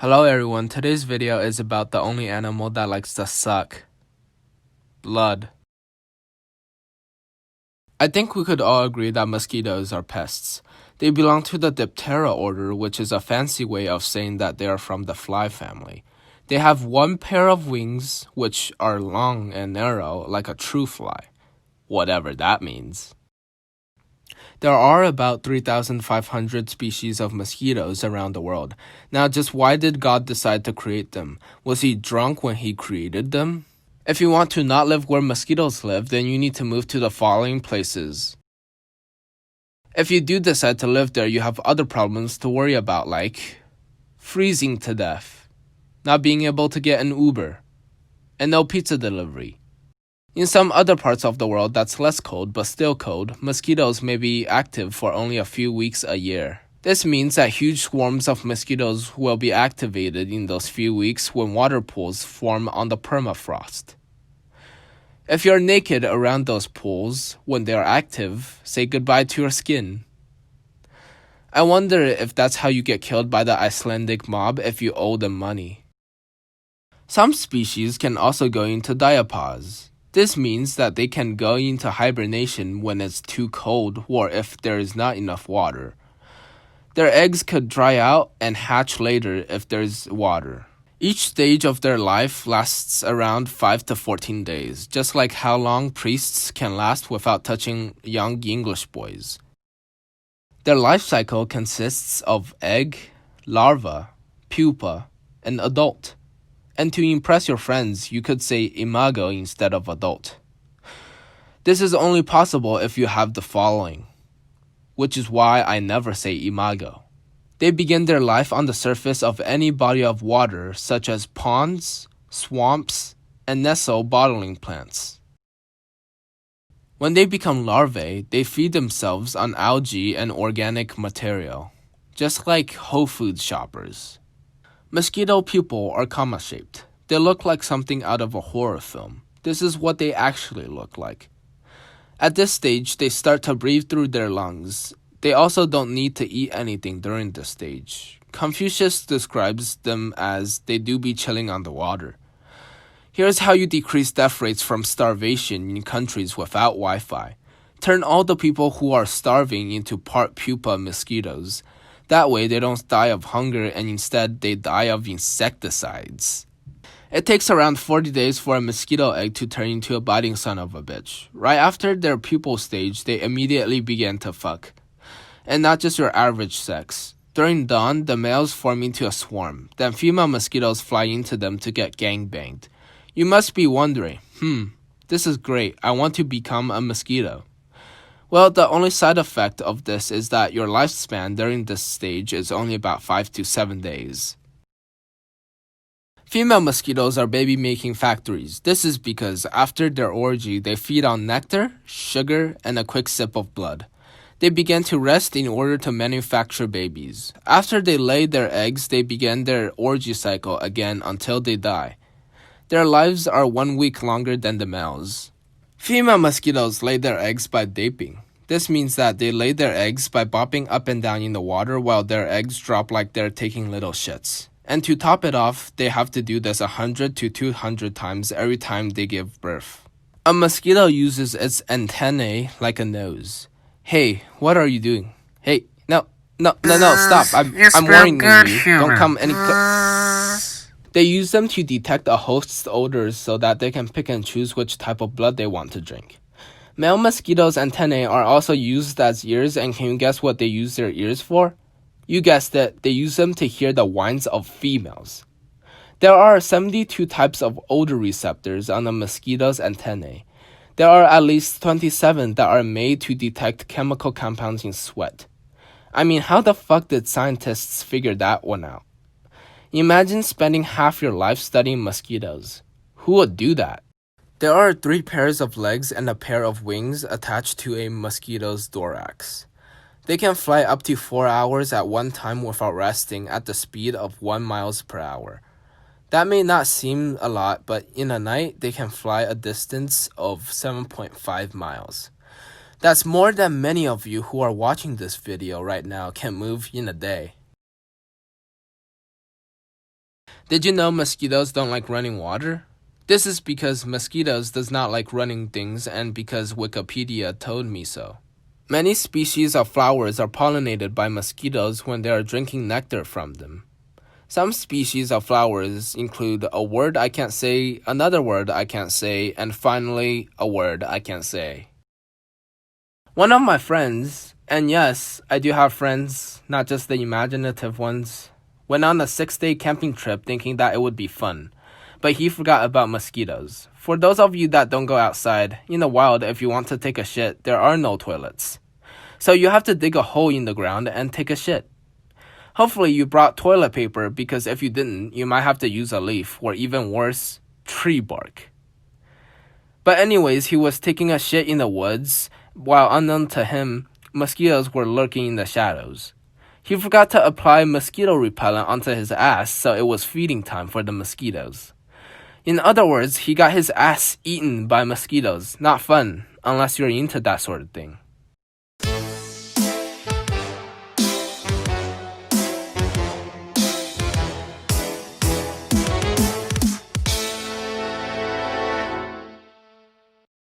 Hello everyone, today's video is about the only animal that likes to suck. Blood. I think we could all agree that mosquitoes are pests. They belong to the Diptera order, which is a fancy way of saying that they are from the fly family. They have one pair of wings, which are long and narrow like a true fly. Whatever that means. There are about 3,500 species of mosquitoes around the world. Now, just why did God decide to create them? Was he drunk when he created them? If you want to not live where mosquitoes live, then you need to move to the following places. If you do decide to live there, you have other problems to worry about, like freezing to death, not being able to get an Uber, and no pizza delivery. In some other parts of the world that's less cold but still cold, mosquitoes may be active for only a few weeks a year. This means that huge swarms of mosquitoes will be activated in those few weeks when water pools form on the permafrost. If you're naked around those pools when they're active, say goodbye to your skin. I wonder if that's how you get killed by the Icelandic mob if you owe them money. Some species can also go into diapause. This means that they can go into hibernation when it's too cold or if there is not enough water. Their eggs could dry out and hatch later if there's water. Each stage of their life lasts around 5 to 14 days, just like how long priests can last without touching young English boys. Their life cycle consists of egg, larva, pupa, and adult. And to impress your friends, you could say imago instead of adult. This is only possible if you have the following, which is why I never say imago. They begin their life on the surface of any body of water, such as ponds, swamps, and nestle bottling plants. When they become larvae, they feed themselves on algae and organic material, just like Whole Foods shoppers. Mosquito pupae are comma-shaped. They look like something out of a horror film. This is what they actually look like. At this stage, they start to breathe through their lungs. They also don't need to eat anything during this stage. Confucius describes them as they do be chilling on the water. Here's how you decrease death rates from starvation in countries without Wi-Fi. Turn all the people who are starving into part pupa mosquitoes. That way they don't die of hunger and instead they die of insecticides. It takes around 40 days for a mosquito egg to turn into a biting son of a bitch. Right after their pupal stage, they immediately begin to fuck. And not just your average sex. During dawn, the males form into a swarm. Then female mosquitoes fly into them to get gangbanged. You must be wondering, this is great. I want to become a mosquito. Well, the only side effect of this is that your lifespan during this stage is only about 5 to 7 days. Female mosquitoes are baby-making factories. This is because after their orgy, they feed on nectar, sugar, and a quick sip of blood. They begin to rest in order to manufacture babies. After they lay their eggs, they begin their orgy cycle again until they die. Their lives are 1 week longer than the males. Female mosquitoes lay their eggs by daping. This means that they lay their eggs by bopping up and down in the water while their eggs drop like they're taking little shits. And to top it off, they have to do this 100 to 200 times every time they give birth. A mosquito uses its antennae like a nose. Hey, what are you doing? Hey, no, stop. I'm warning you. Don't come any closer. They use them to detect a host's odors so that they can pick and choose which type of blood they want to drink. Male mosquitoes' antennae are also used as ears, and can you guess what they use their ears for? You guessed it, they use them to hear the whines of females. There are 72 types of odor receptors on a mosquito's antennae. There are at least 27 that are made to detect chemical compounds in sweat. I mean, how the fuck did scientists figure that one out? Imagine spending half your life studying mosquitoes. Who would do that? There are 3 pairs of legs and a pair of wings attached to a mosquito's thorax. They can fly up to 4 hours at one time without resting at the speed of 1 mile per hour. That may not seem a lot, but in a night, they can fly a distance of 7.5 miles. That's more than many of you who are watching this video right now can move in a day. Did you know mosquitoes don't like running water? This is because mosquitoes does not like running things and because Wikipedia told me so. Many species of flowers are pollinated by mosquitoes when they are drinking nectar from them. Some species of flowers include a word I can't say, another word I can't say, and finally, a word I can't say. One of my friends, and yes, I do have friends, not just the imaginative ones, went on a 6-day camping trip thinking that it would be fun, but he forgot about mosquitoes. For those of you that don't go outside, in the wild, if you want to take a shit, there are no toilets. So you have to dig a hole in the ground and take a shit. Hopefully you brought toilet paper because if you didn't, you might have to use a leaf, or even worse, tree bark. But anyways, he was taking a shit in the woods, while unknown to him, mosquitoes were lurking in the shadows. He forgot to apply mosquito repellent onto his ass, so it was feeding time for the mosquitoes. In other words, he got his ass eaten by mosquitoes. Not fun, unless you're into that sort of thing.